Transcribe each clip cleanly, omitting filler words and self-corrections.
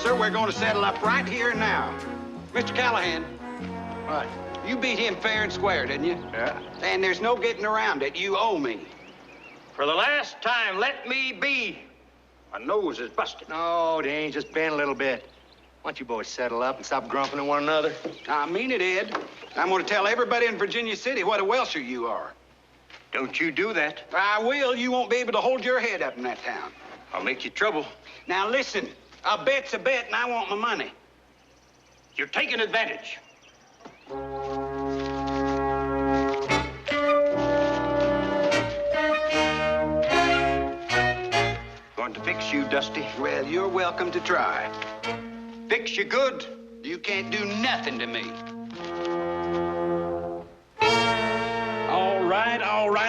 sir. We're going to settle up right here and now. Mr. Callahan. What? You beat him fair and square, didn't you? Yeah. And there's no getting around it. You owe me. For the last time, let me be. My nose is busted. No, it ain't. Just bend a little bit. Why don't you boys settle up and stop grumping at one another? I mean it, Ed. I'm going to tell everybody in Virginia City what a Welsher you are. Don't you do that. I will. You won't be able to hold your head up in that town. I'll make you trouble. Now, listen. A bet's a bet, and I want my money. You're taking advantage. Going to fix you, Dusty. Well, you're welcome to try. Fix you good. You can't do nothing to me. All right,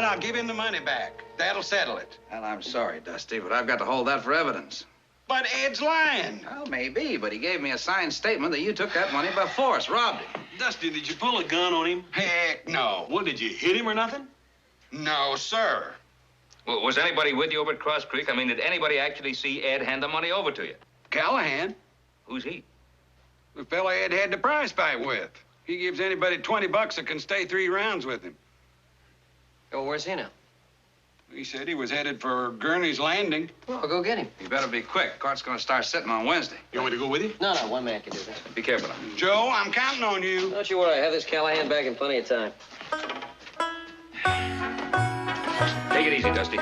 I'll give him the money back. That'll settle it. Well, I'm sorry, Dusty, but I've got to hold that for evidence. But Ed's lying. Well, maybe, but he gave me a signed statement that you took that money by force, robbed him. Dusty, did you pull a gun on him? Heck no. What, did you hit him or nothing? No, sir. Well, was anybody with you over at Cross Creek? I mean, did anybody actually see Ed hand the money over to you? Callahan, Who's he? the fella Ed had the prize fight with. He gives anybody $20 that can stay 3 rounds with him. Oh, where's he now? He said he was headed for Gurney's Landing. Well, I'll go get him. You better be quick. Court's going to start sitting on Wednesday. You want me to go with you? No, one man can do that. Be careful now. Joe, I'm counting on you. Don't you worry, I have this Callahan back in plenty of time. Take it easy, Dusty.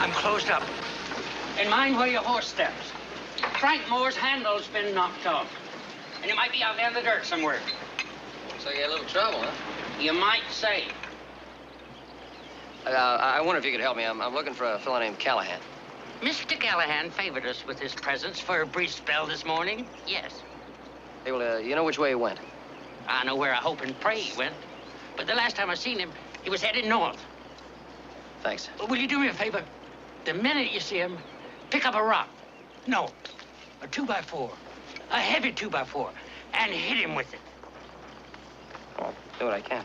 I'm closed up. And mind where your horse steps. Frank Moore's handle's been knocked off. And it might be out there in the dirt somewhere. So you had a little trouble, huh? You might say. I wonder if you could help me. I'm looking for a fellow named Callahan. Mr. Callahan favored us with his presence for a brief spell this morning. Yes. Hey, well, you know which way he went? I know where I hope and pray he went. But the last time I seen him, he was headed north. Thanks. Will you do me a favor? The minute you see him, pick up a rock. No, a 2x4. A heavy 2x4. And hit him with it. I'll do what I can.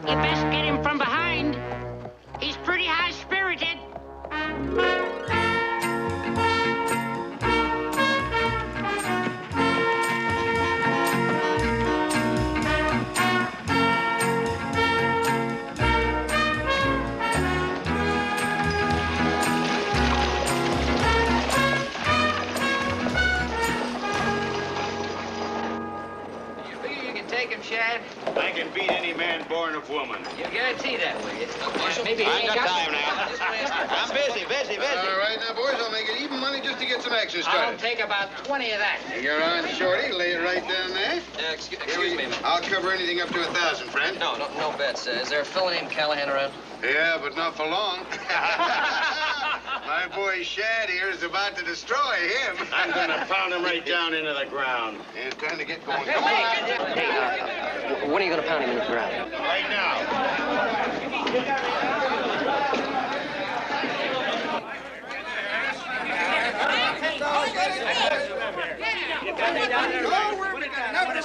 You best get him from behind. He's pretty high-spirited. Shad? I can beat any man born of woman. You guarantee that, will you? Maybe I ain't got time now. I'm busy. All right, now, boys, I'll make it even money just to get some action I'll started. take about 20 of that. You're on, Shorty. Lay it right down there. Excuse me, man. I'll cover anything up to 1,000, friend. No bets. Is there a fellow named Callahan around? Yeah, but not for long. My boy Shad here is about to destroy him. I'm gonna pound him right down into the ground. Yeah, it's time to get going. Hey, when are you going to pound him into the ground? Right now.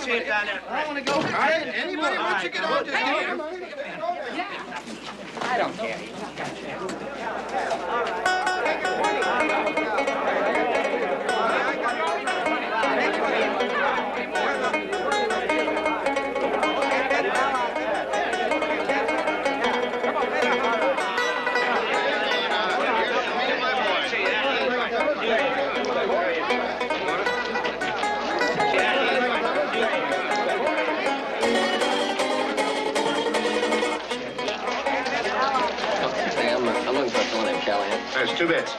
see it down there. I want to go. All right, anybody wants to get on, just give me money. I don't care. I'm looking for a fellow named Callahan. There's 2 bits.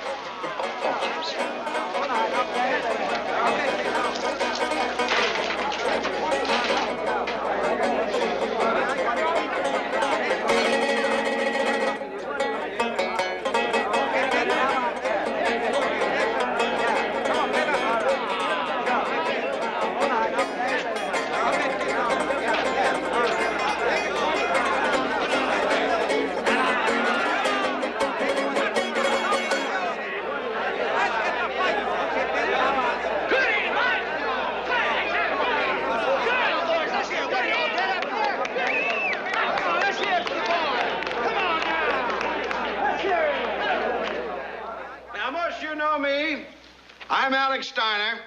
I'm Alex Steiner,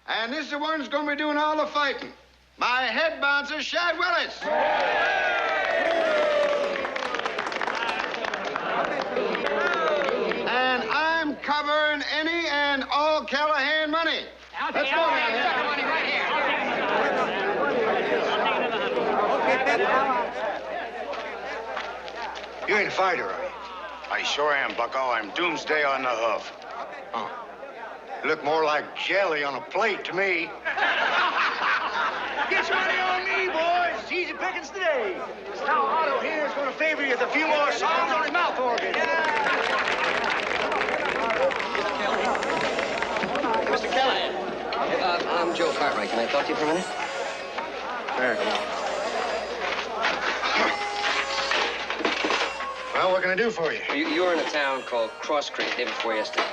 and this is the one who's going to be doing all the fighting. My head bouncer, Shad Willis. And I'm covering any and all Callahan money. Let's go now. Money right here. You ain't a fighter, are you? I sure am, bucko. I'm doomsday on the hoof. Oh. You look more like jelly on a plate to me. Get your money on me, boys. It's easy pickings today. Now Otto here is going to favor you with a few more songs on his mouth organ. Mr. Callahan. I'm Joe Cartwright. Can I talk to you for a minute? There. Well, what can I do for you? You were in a town called Cross Creek day before yesterday.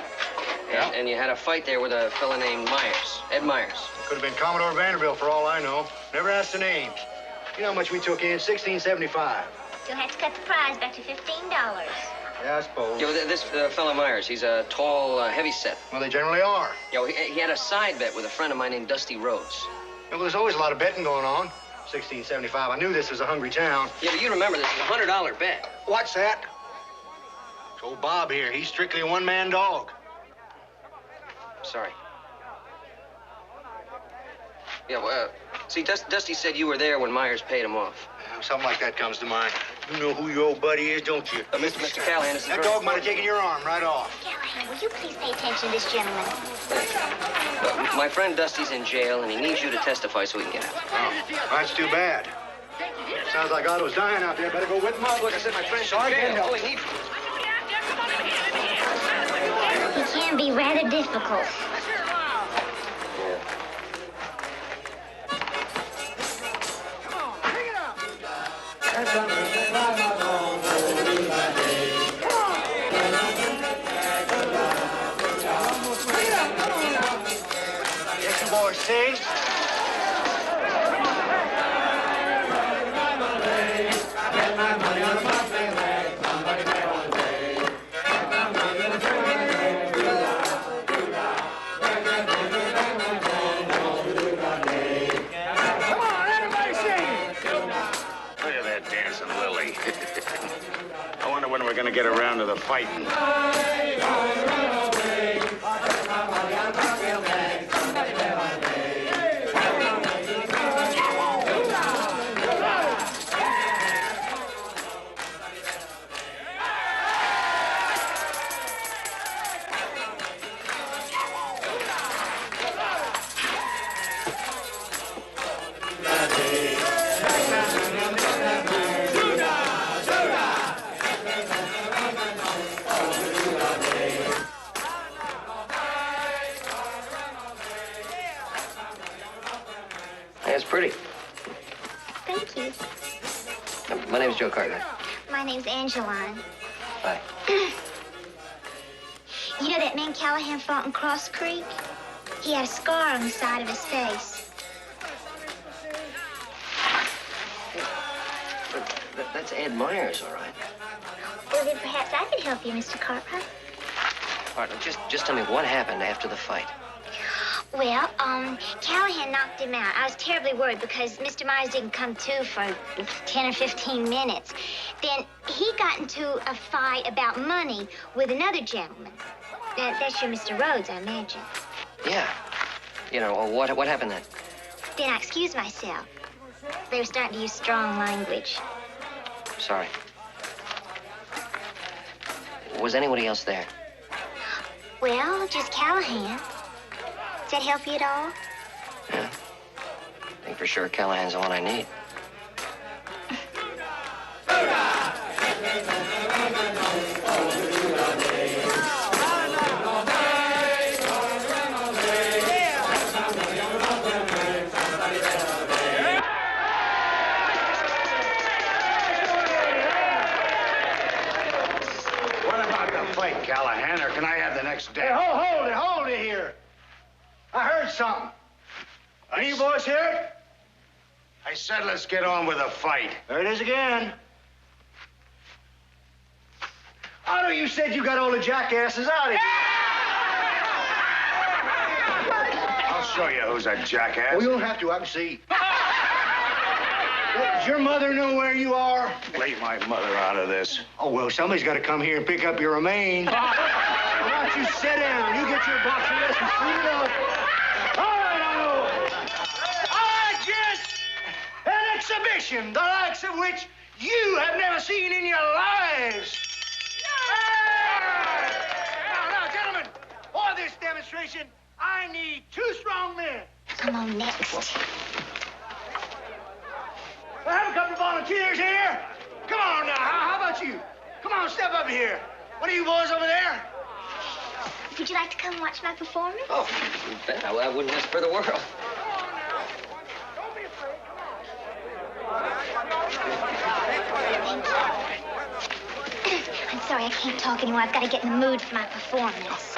Yeah? And you had a fight there with a fella named Myers, Ed Myers. Could have been Commodore Vanderbilt for all I know. Never asked the names. You know how much we took in? $16.75. You'll have to cut the prize back to $15. Yeah, I suppose. Yeah, well, this fella Myers, he's a tall, heavy set. Well, they generally are. Yeah, well, he had a side bet with a friend of mine named Dusty Rhodes. Yeah, well, there's always a lot of betting going on. $16.75. I knew this was a hungry town. Yeah, but you remember this is a $100 bet. What's that? It's old Bob here. He's strictly a one-man dog. Sorry. Yeah, well, see, Dusty said you were there when Myers paid him off. Yeah, something like that comes to mind. You know who your old buddy is, don't you? Mr. Callahan, this is That dog might have taken your arm right off. Callahan, will you please pay attention to this gentleman? My friend Dusty's in jail, and he needs you to testify so he can get out. Oh, that's too bad. Sounds like Otto's dying out there. Better go with him. Look, I said my friend's in jail. All he needs... He can be rather difficult. Yes, you boys sing. I wonder when we're going to get around to the fighting. That's pretty. Thank you. My name's Joe Cartwright. My name's Angeline. Hi. You know that man Callahan fought in Cross Creek? He had a scar on the side of his face. That's Ed Myers, all right. Well, then perhaps I could help you, Mr. Cartwright. All right, just tell me what happened after the fight. Well, Callahan knocked him out. I was terribly worried because Mr. Myers didn't come to for 10 or 15 minutes. Then he got into a fight about money with another gentleman. That's your Mr. Rhodes, I imagine. Yeah. You know, what happened then? Then I excused myself. They were starting to use strong language. Sorry. Was anybody else there? Well, just Callahan. Does that help you at all? Yeah. I think for sure Callahan's the one I need. What about the fight, Callahan, or can I have the next day? Hey, hold it here. I heard something. Any of you boys hear it? I said let's get on with the fight. There it is again. Otto, you said you got all the jackasses out of here. I'll show you who's a jackass. Well, you don't have to. I can see. Does your mother know where you are? Leave my mother out of this. Oh, well, somebody's got to come here and pick up your remains. Why don't you sit down? You get your boxing lessons suited up. All right, Otto. All right, gents. An exhibition, the likes of which you have never seen in your lives. Now, gentlemen, for this demonstration, I need 2 strong men. Come on, next. I have a couple of volunteers here. Come on now, how about you? Come on, step up here. What are you boys over there? Would you like to come watch my performance? Oh, you bet. I wouldn't miss for the world. Don't be afraid. I'm sorry, I can't talk anymore. I've got to get in the mood for my performance.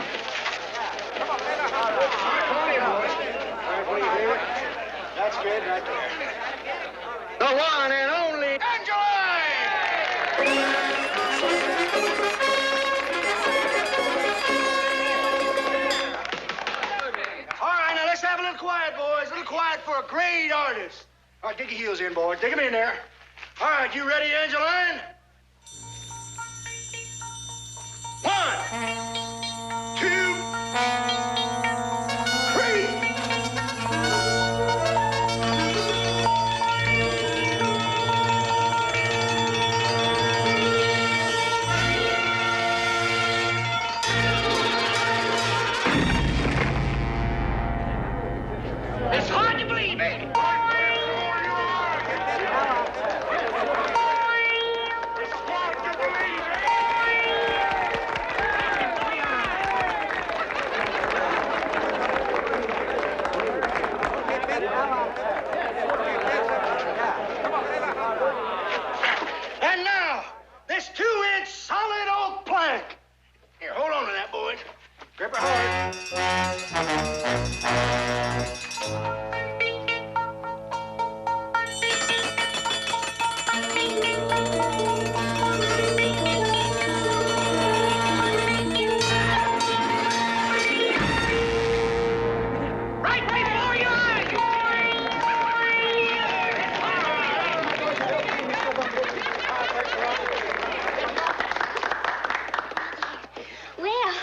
That's good right there. The one and only Angeline! All right, now let's have a little quiet, boys. A little quiet for a great artist. All right, dig your heels in, boys. Dig them in there. All right, you ready, Angeline? 1, 2, 3. It's hard to believe, baby. And now, this 2-inch solid oak plank. Here, hold on to that, boys. Grip her hard. Right before your eyes. Well,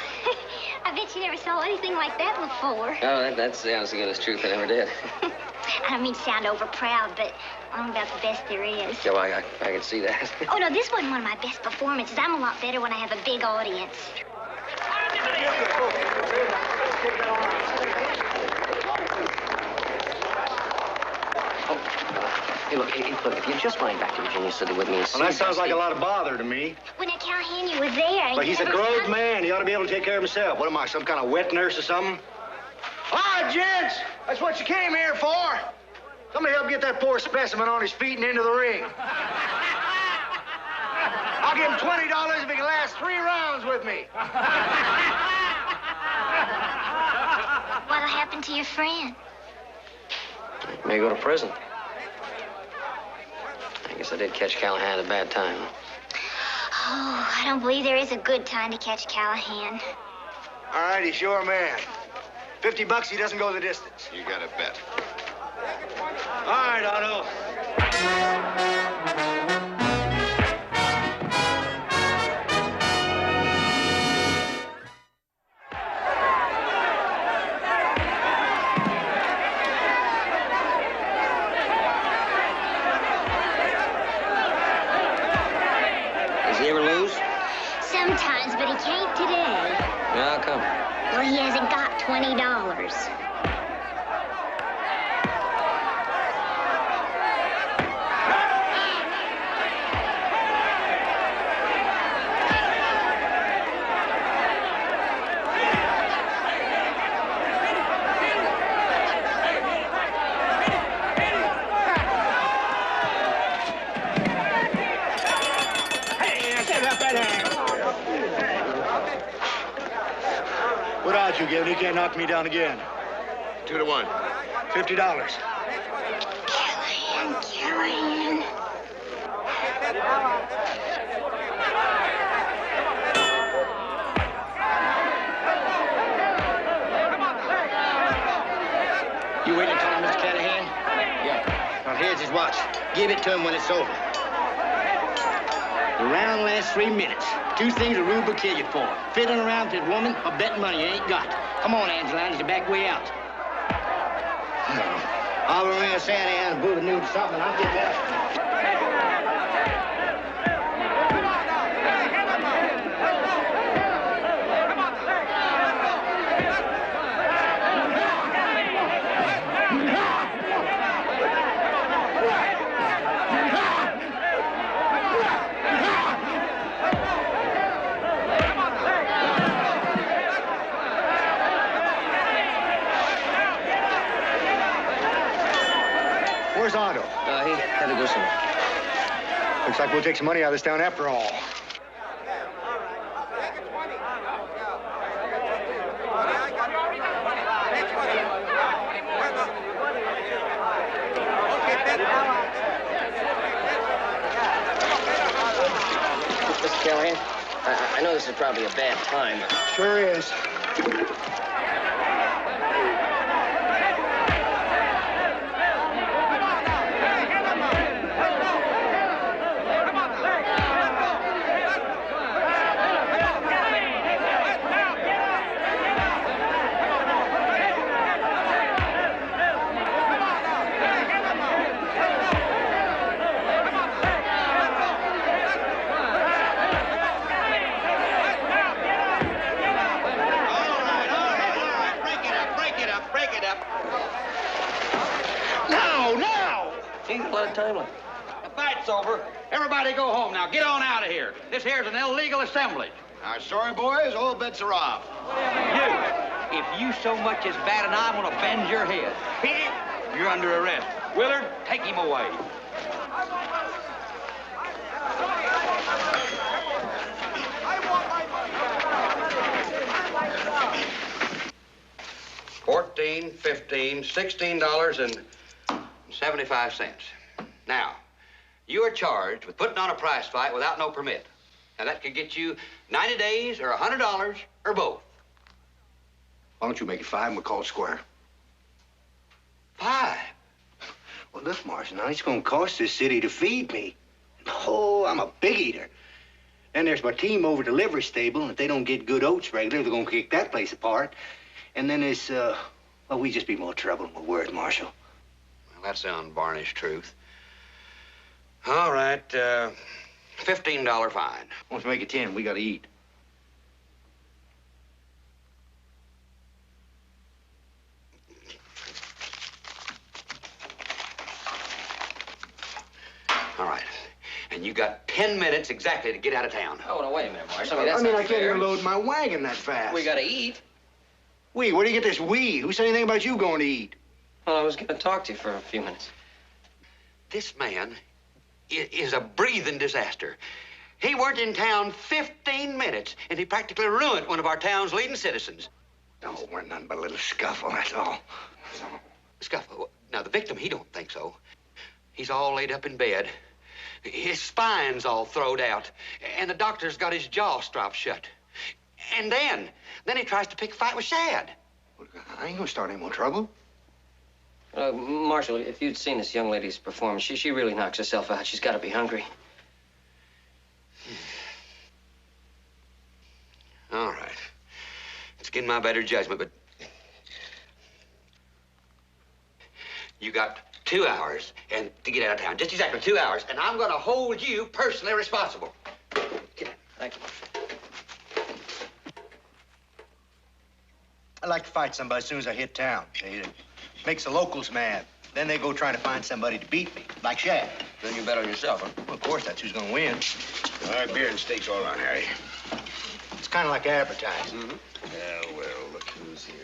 I bet you never saw anything like that before. Oh, that's the honest to goodness truth. I never did. I don't mean to sound overproud, but I'm about the best there is. Yeah, well, I can see that. Oh, no, this wasn't one of my best performances. I'm a lot better when I have a big audience. Hey, look, if you just mind back to Virginia City with me and see... Well, that sounds like a lot of bother to me. When at Callahan, you were there. But he's a grown man. He ought to be able to take care of himself. What am I, some kind of wet nurse or something? All right, gents. That's what you came here for. Somebody help get that poor specimen on his feet and into the ring. I'll give him $20 if he can last 3 rounds with me. What'll happen to your friend? May go to prison. I guess I did catch Callahan at a bad time. Oh, I don't believe there is a good time to catch Callahan. All right, he's your man. $50 he doesn't go the distance. You got a bet. All right, Otto. Does he ever lose? Sometimes, but he can't today. How come? Well, he hasn't got $20. What odds you giving? He can't knock me down again. 2 to 1. $50. Callahan. You waiting for him, Mr. Callahan? Yeah. Now, here's his watch. Give it to him when it's over. The round lasts 3 minutes. 2 things a rube will kill you for. Fiddling around with a woman or betting money you ain't got. Come on, Angeline, it's the back way out. I'll bring a Sandy and a boot of nude or something. I'll get that. Where's Otto? He had to go somewhere. Looks like we'll take some money out of this town after all. Mr. Callahan, I know this is probably a bad time, but... Sure is. Timely. The fight's over. Everybody go home now. Get on out of here. This here's an illegal assemblage. Now, sorry, boys, all bets are off. You, if you so much as bat an eye, I'm gonna bend your head. You're under arrest. Willard, take him away. $14, $15, $16.75. Now, you are charged with putting on a prize fight without no permit. Now, that could get you 90 days or $100 or both. Why don't you make it 5 and we'll call it square? 5? Well, look, Marshal, now it's going to cost this city to feed me. Oh, I'm a big eater. Then there's my team over at the livery stable, and if they don't get good oats regular, they're going to kick that place apart. And then there's, well, we just be more trouble than we're worth, Marshal. Well, that's the unvarnished truth. All right, $15 fine. Let's make it 10. We got to eat. All right. And you got 10 minutes exactly to get out of town. Oh, no, wait a minute, Marshal. I mean, that's I not can't fair. even load my wagon that fast. We gotta eat. We? Where do you get this we? Who said anything about you going to eat? Well, I was gonna talk to you for a few minutes. This man is a breathing disaster. He weren't in town 15 minutes, and he practically ruined one of our town's leading citizens. No, it weren't nothing but a little scuffle, that's all. Scuffle? Now, the victim, he don't think so. He's all laid up in bed. His spine's all throwed out, and the doctor's got his jaw strapped shut. And then he tries to pick a fight with Shad. I ain't gonna start any more trouble. Marshal, if you'd seen this young lady's performance, she really knocks herself out. She's got to be hungry. All right. It's against my better judgment, but you got 2 hours and to get out of town. Just exactly 2 hours, and I'm going to hold you personally responsible. Get out. Thank you. I like to fight somebody as soon as I hit town. It makes the locals mad. Then they go trying to find somebody to beat me, like Shad. Then you bet on yourself, huh? Well, of course, that's who's gonna win. All right, beer and steaks all around, Harry. It's kind of like advertising. Yeah, well, look who's here.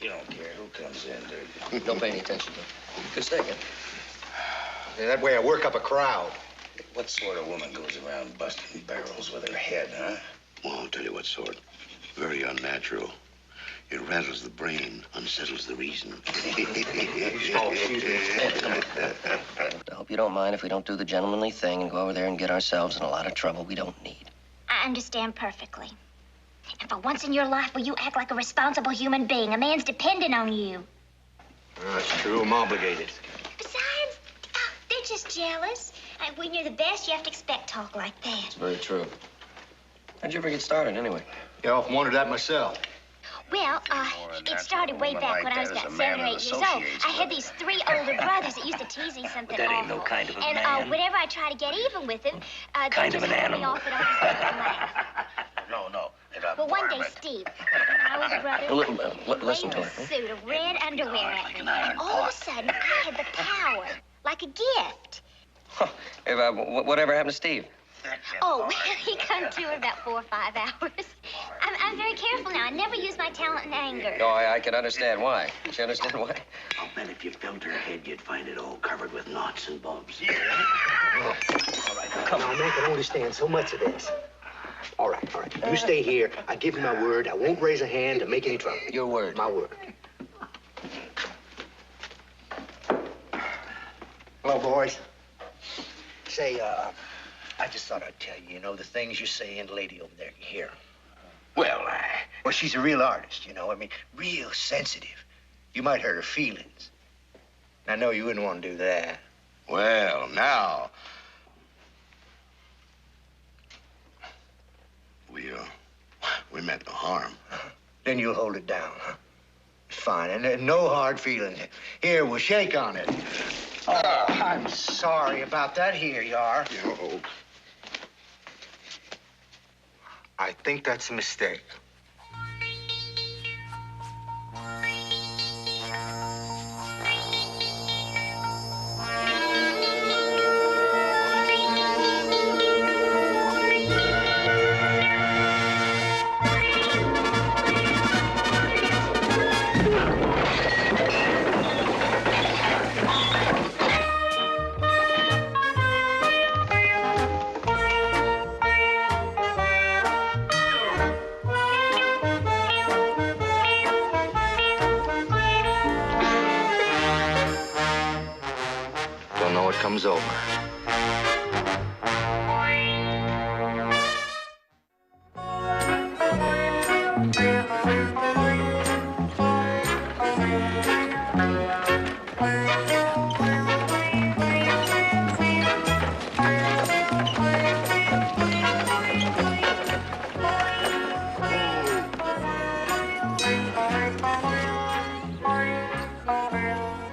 You don't care who comes in, do you? Don't pay any attention to it. Good steak, huh? Yeah, that way I work up a crowd. What sort of woman goes around busting barrels with her head, huh? Well, I'll tell you what sort. Very unnatural. It rattles the brain, unsettles the reason. I hope you don't mind if we don't do the gentlemanly thing and go over there and get ourselves in a lot of trouble we don't need. I understand perfectly. And for once in your life, will you act like a responsible human being? A man's dependent on you. That's true. I'm obligated. Besides, they're just jealous. And when you're the best, you have to expect talk like that. It's very true. How'd you ever get started, anyway? Yeah, I often wondered that myself. Well, it started way back when I was about 7 or 8 years old. I had these 3 older brothers that used to tease me something That ain't awful. no kind of a and man. whenever I try to get even with them, they Kind of just an cut me animal. off and I just let them laugh. No. Well, one day, Steve, my older brother, Listen to waved her. a suit of red underwear at me. And all of a sudden, I had the power, like a gift. Whatever happened to Steve? Oh, well, he come to in about 4 or 5 hours. I'm very careful now. I never use my talent in anger. No, I can understand why. Can you understand why? I'll bet if you felt her head, you'd find it all covered with knots and bumps. Yeah. All right, come on. A man can only stand so much of this. All right. You stay here. I give you my word. I won't raise a hand to make any trouble. Your word. My word. Hello, boys. Say, I just thought I'd tell you, the things you say and the lady over there can hear. Well, she's a real artist, real sensitive. You might hurt her feelings. I know you wouldn't want to do that. Well, now. We meant no harm. Then you'll hold it down, huh? Fine, and no hard feelings. Here, we'll shake on it. Oh, I'm sorry about that. Here you are. I think that's a mistake. Comes over.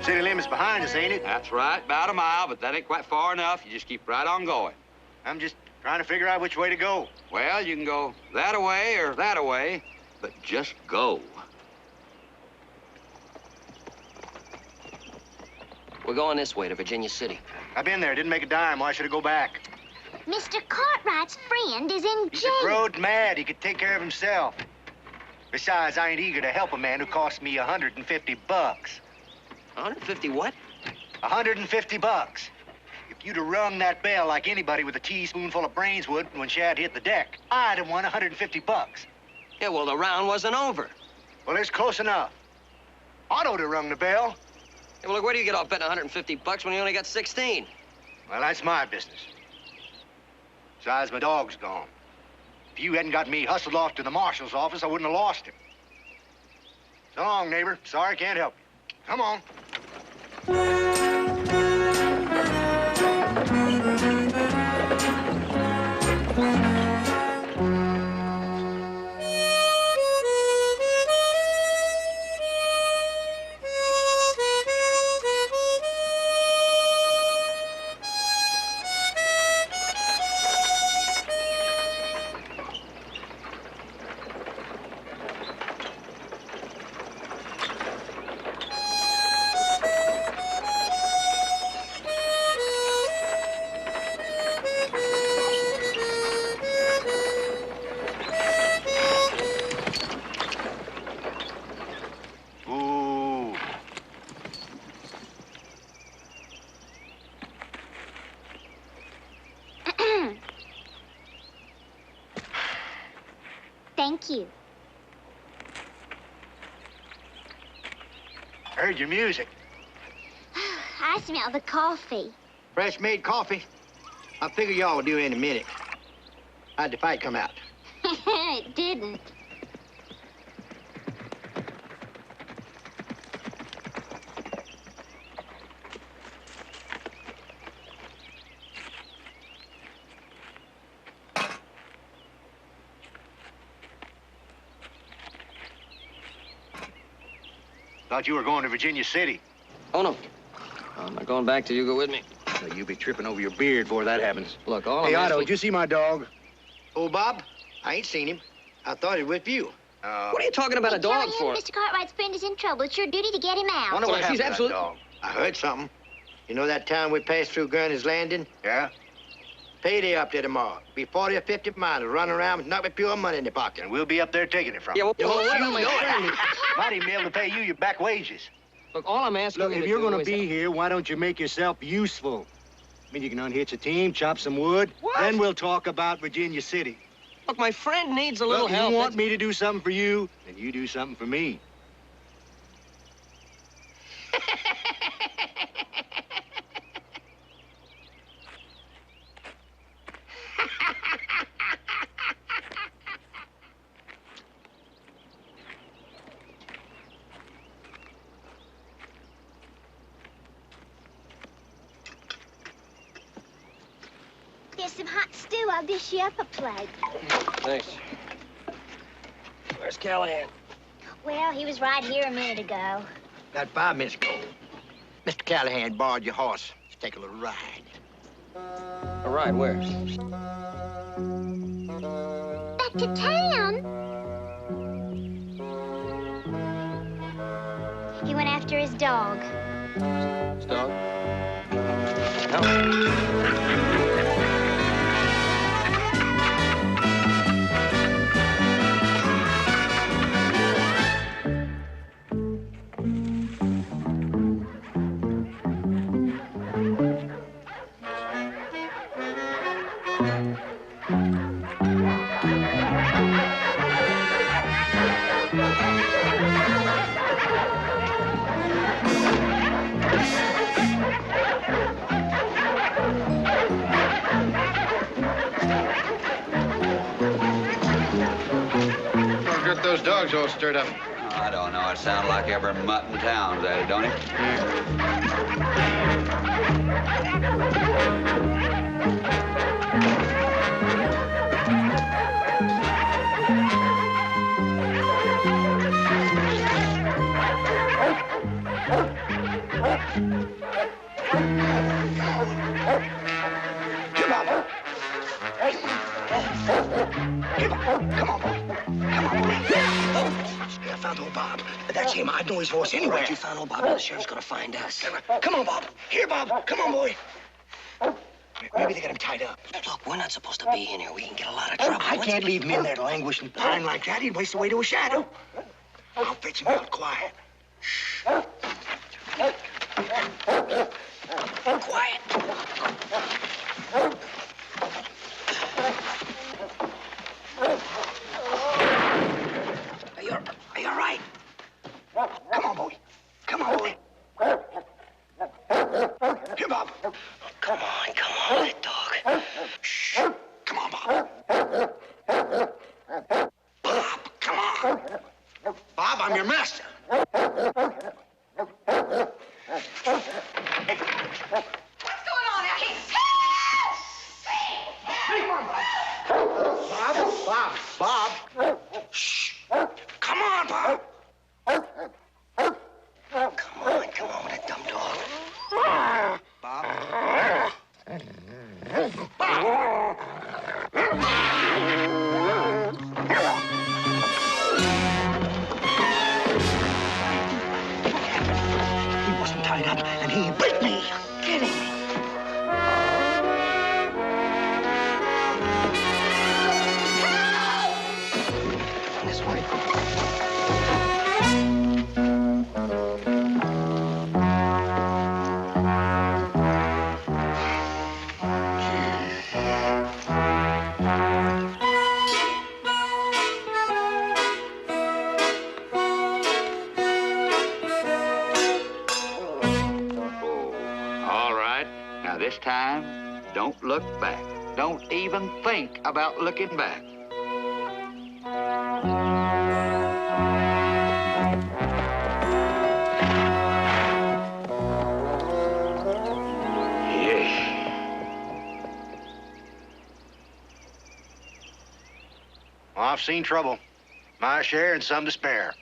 City limit's behind us, ain't it? That's right, about a mile, but that ain't quite far enough. You just keep right on going. I'm just trying to figure out which way to go. Well, you can go that-a-way or that-a-way, but just go. We're going this way to Virginia City. I've been there. Didn't make a dime. Why should I go back? Mr. Cartwright's friend is in He's jail. a road mad. He could take care of himself. Besides, I ain't eager to help a man who cost me $150. 150 what? $150. If you'd have rung that bell like anybody with a teaspoonful of brains would when Shad hit the deck, I'd have won $150. Yeah, well, the round wasn't over. Well, it's close enough. Otto'd have rung the bell. Yeah, well, look, where do you get off betting $150 when you only got 16? Well, that's my business. Besides, my dog's gone. If you hadn't got me hustled off to the marshal's office, I wouldn't have lost him. So long, neighbor. Sorry, can't help you. Come on. Thank you. Heard your music. I smell the coffee. Fresh-made coffee. I figure y'all will do in a minute. How'd the fight come out? It didn't. Thought you were going to Virginia City. Oh, no. I'm not going back till you go with me. Well, you'll be tripping over your beard before that happens. Look, all Hey, I'm Otto, asking... did you see my dog? Oh, Bob? I ain't seen him. I thought he was with you. What are you talking about a dog for? Mr. Cartwright's friend is in trouble. It's your duty to get him out. Wonder what happened she's to that absolutely... dog. I heard something. You know that town we passed through Gurney's Landing? Yeah? Payday up there tomorrow. Be 40 or 50 miles running around with nothing but pure money in the pocket. And we'll be up there taking it from Yeah, well, you. well, Don't well, you well, friendly. Might even be able to pay you your back wages. Look, all I'm asking Look, you if to you're do going to is- be here, why don't you make yourself useful? I mean, you can unhitch a team, chop some wood. What? Then we'll talk about Virginia City. Look, my friend needs a little Look, if help. you want me to do something for you, then you do something for me. There's some hot stew. I'll dish you up a plate. Thanks. Where's Callahan? Well, he was right here a minute ago. About 5 minutes ago, Mr. Callahan borrowed your horse. Let's take a little ride. A ride where? Back to town. He went after his dog. His dog? No. Got those dogs all stirred up. Oh, I don't know. It sounds like every mutt in town's at it, don't it? Come on, boy. Come on, boy. Come on, boy. I found old Bob. That's him. I know his voice anywhere. You found old Bob. The sheriff's gonna find us. Come on, Bob. Here, Bob. Come on, boy. Maybe they got him tied up. Look, we're not supposed to be in here. We can get a lot of trouble. I can't leave him in there to languish and pine like that. He'd waste away to a shadow. I'll fetch him out quiet. Quiet. Are you all right? Come on, boy. Come on, boy. Here, Bob. Come on, let dog. Shh. Come on. right up and he bit me. Get him. This way. All right. Now this time, don't look back. Don't even think about looking back. Well, I've seen trouble. My share and some to spare.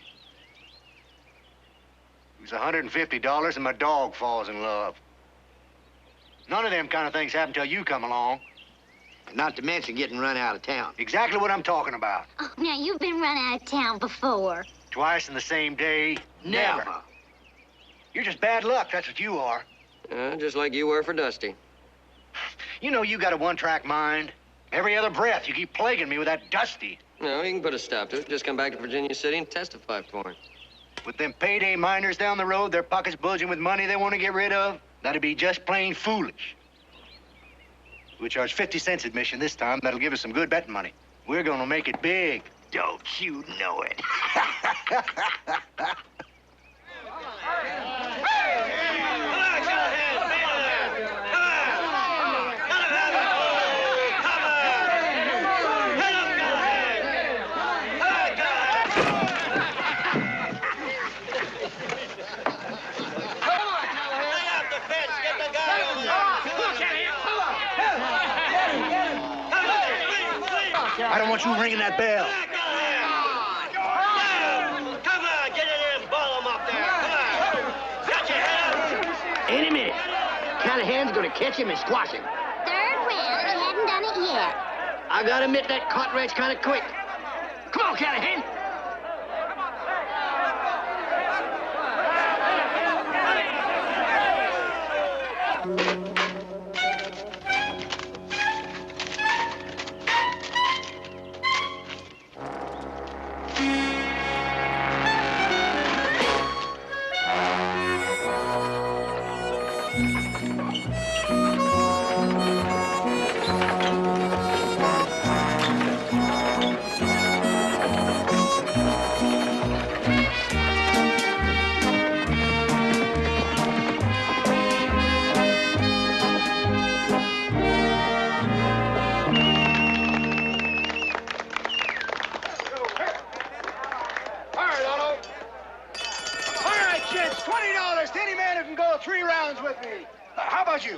It was $150 and my dog falls in love. None of them kind of things happen till you come along. Not to mention getting run out of town. Exactly what I'm talking about. Oh, now, you've been run out of town before. Twice in the same day? Never. You're just bad luck, that's what you are. Just like you were for Dusty. You know you got a one-track mind. Every other breath, you keep plaguing me with that Dusty. No, you can put a stop to it. Just come back to Virginia City and testify for him. With them payday miners down the road, their pockets bulging with money they want to get rid of, that'd be just plain foolish. We charge 50 cents admission this time. That'll give us some good betting money. We're gonna make it big. Don't you know it? I don't want you ringing that bell. Come on, get in there and ball him up there. Come on. Got your head up. Any minute. Callahan's gonna catch him and squash him. Third round, he hadn't done it yet. I gotta admit that caught Red's kind of quick. Come on, Callahan.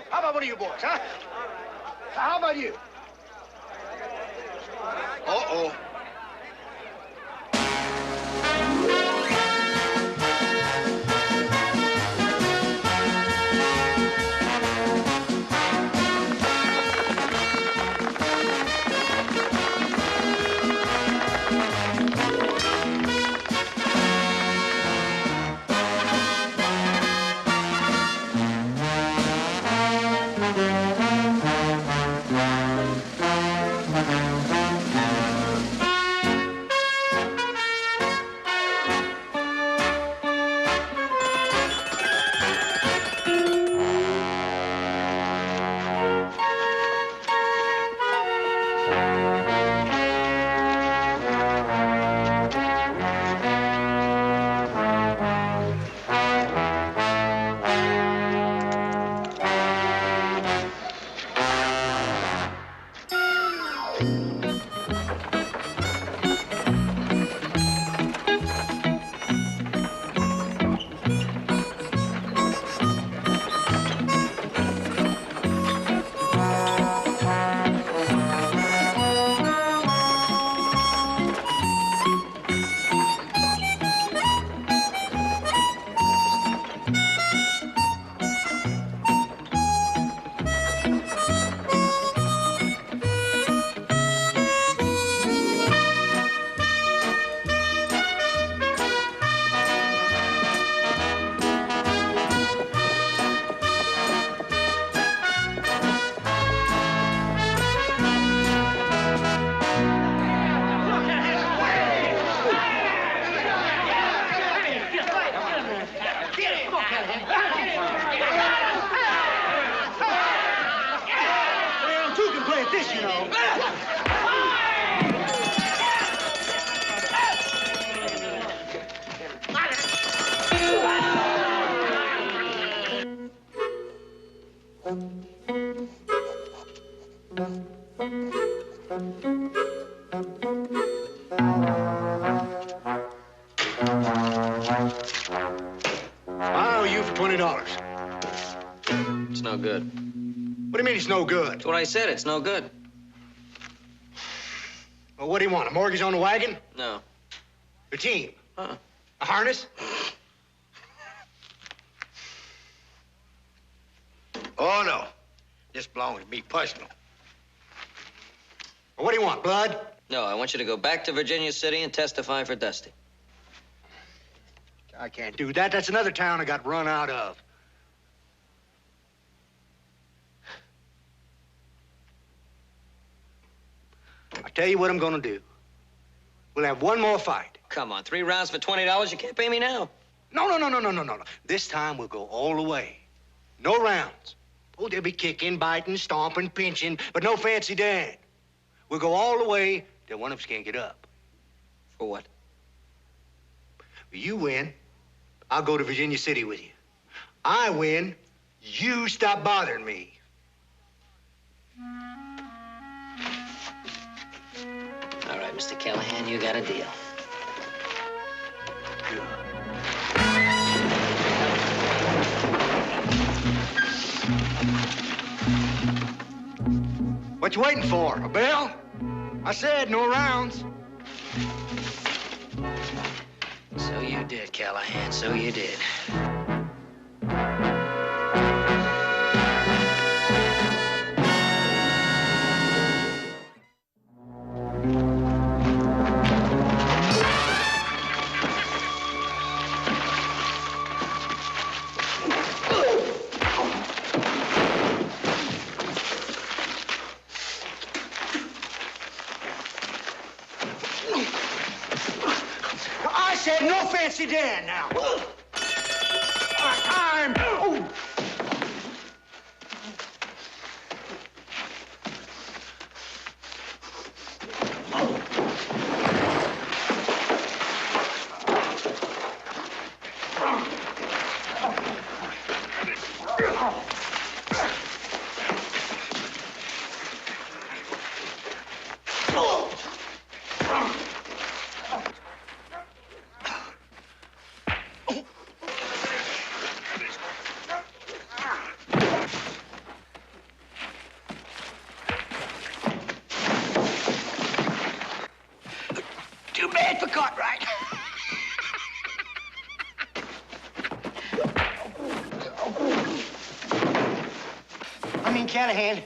How about one of you boys, huh? How about you? Uh-oh. I owe you for $20. It's no good. What do you mean it's no good? That's what I said. It's no good. Well, what do you want? A mortgage on the wagon? No. Your team? Huh? A harness? Oh, no. This belongs to me personal. Well, what do you want, blood? No, I want you to go back to Virginia City and testify for Dusty. I can't do that. That's another town I got run out of. I tell you what I'm gonna do. We'll have one more fight. Come on, 3 rounds for $20. You can't pay me now. No. This time we'll go all the way. No rounds. Oh, there'll be kicking, biting, stomping, pinching, but no fancy Dan. We'll go all the way till one of us can't get up. For what? You win, I'll go to Virginia City with you. I win, you stop bothering me. All right, Mr. Callahan, you got a deal. What you waiting for? A bell? I said no rounds. So you did, Callahan. So you did. I said no fancy Dan now. Time. Oh. Too bad for Cartwright. I mean, Callahan.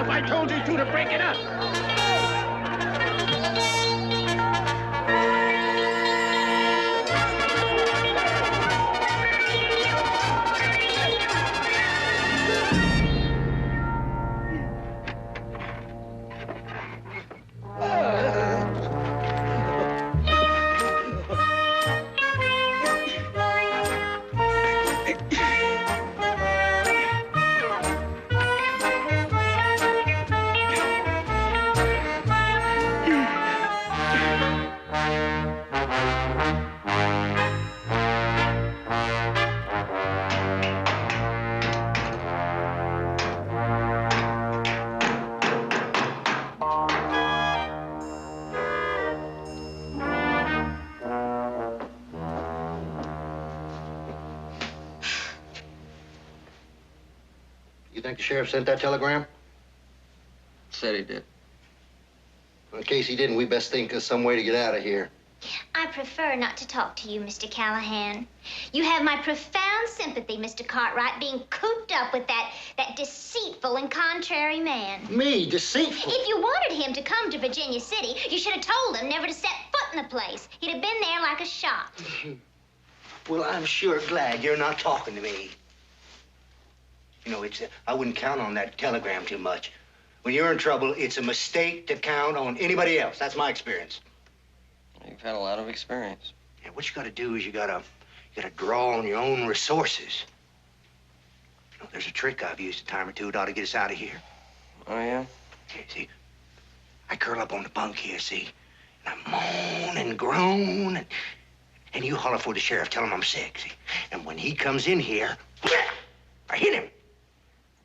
I told you to break it up. think the sheriff sent that telegram? Said he did. Well, in case he didn't, we best think of some way to get out of here. I prefer not to talk to you, Mr. Callahan. You have my profound sympathy, Mr. Cartwright, being cooped up with that deceitful and contrary man. Me? Deceitful? If you wanted him to come to Virginia City, you should have told him never to set foot in the place. He'd have been there like a shot. Well, I'm sure glad you're not talking to me. You know, I wouldn't count on that telegram too much. When you're in trouble, it's a mistake to count on anybody else. That's my experience. You've had a lot of experience. Yeah, what you gotta do is you gotta draw on your own resources. You know, there's a trick I've used a time or two that ought to get us out of here. Oh, yeah? Yeah, see, I curl up on the bunk here, see, and I moan and groan, and you holler for the sheriff, tell him I'm sick, see? And when he comes in here, I hit him.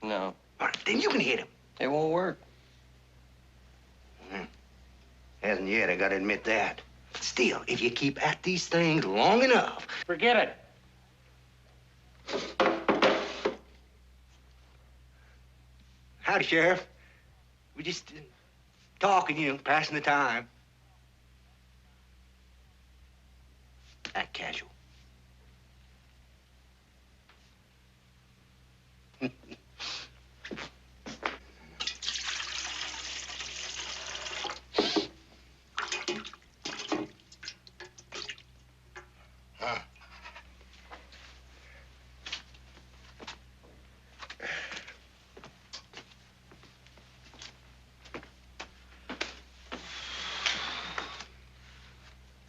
No. All right, then you can hit him. It won't work. Hasn't yet, I gotta admit that. Still, if you keep at these things long enough... Forget it. Howdy, Sheriff. We just talking, you know, passing the time. Act casual.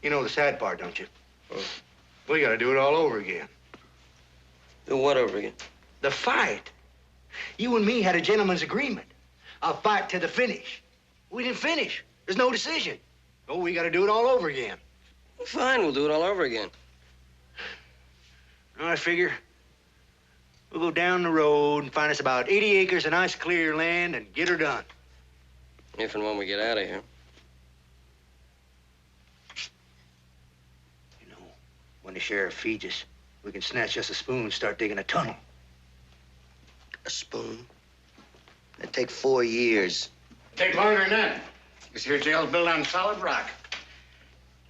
You know the sad part, don't you? We gotta do it all over again. Do what over again? The fight. You and me had a gentleman's agreement. A fight to the finish. We didn't finish. There's no decision. Oh, we gotta do it all over again. Fine, we'll do it all over again. I figure we'll go down the road and find us about 80 acres of nice clear land and get her done. If and when we get out of here. When the sheriff feeds us, we can snatch us a spoon and start digging a tunnel. A spoon? That'd take 4 years. Take longer than that. This here jail's built on solid rock.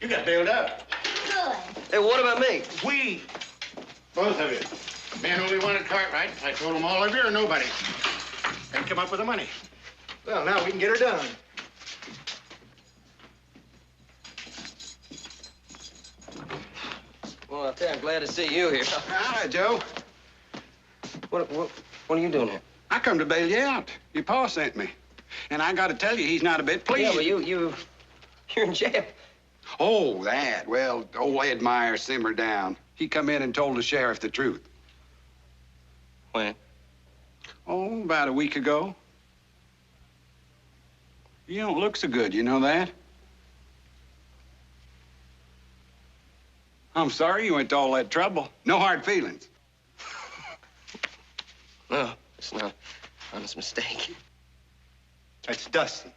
You got bailed out. Good. Hey, what about me? We. Both of you. Man only wanted Cartwright. I told him all of you or nobody. Then come up with the money. Well, now we can get her done. Well, I'll tell you, I'm glad to see you here. Hi, Joe. What are you doing here? I come to bail you out. Your pa sent me. And I gotta tell you, he's not a bit pleased. Yeah, but you're in jail. Oh, that. Well, old Ed Meyer simmered down. He come in and told the sheriff the truth. When? Oh, about a week ago. You don't look so good, you know that? I'm sorry you went to all that trouble. No hard feelings. No, it's not. Honest mistake. That's Dusty.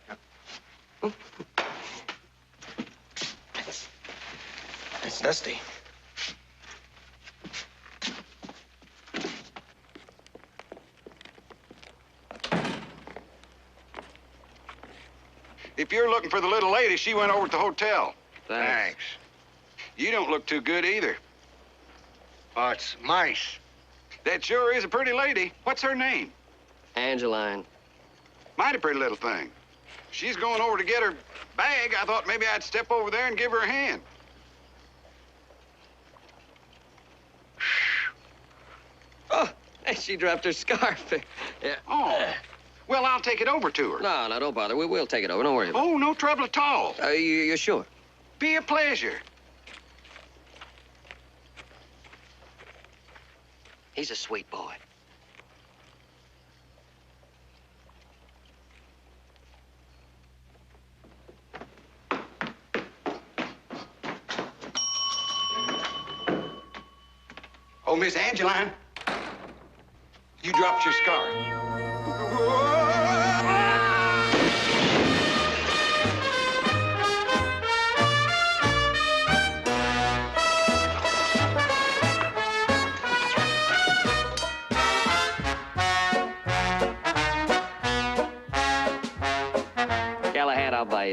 That's Dusty. If you're looking for the little lady, she went over to the hotel. Thanks. You don't look too good either. Oh, it's mice. That sure is a pretty lady. What's her name? Angeline. Mighty pretty little thing. She's going over to get her bag. I thought maybe I'd step over there and give her a hand. Oh, hey, she dropped her scarf. Yeah. Oh. Well, I'll take it over to her. No, don't bother. We'll take it over. Don't worry about it. Oh, no trouble at all. You're sure? Be a pleasure. He's a sweet boy. Oh, Miss Angeline, you dropped your scarf.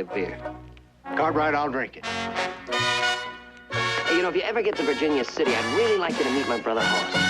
you a beer. Cartwright, I'll drink it. Hey, you know, if you ever get to Virginia City, I'd really like you to meet my brother Horace.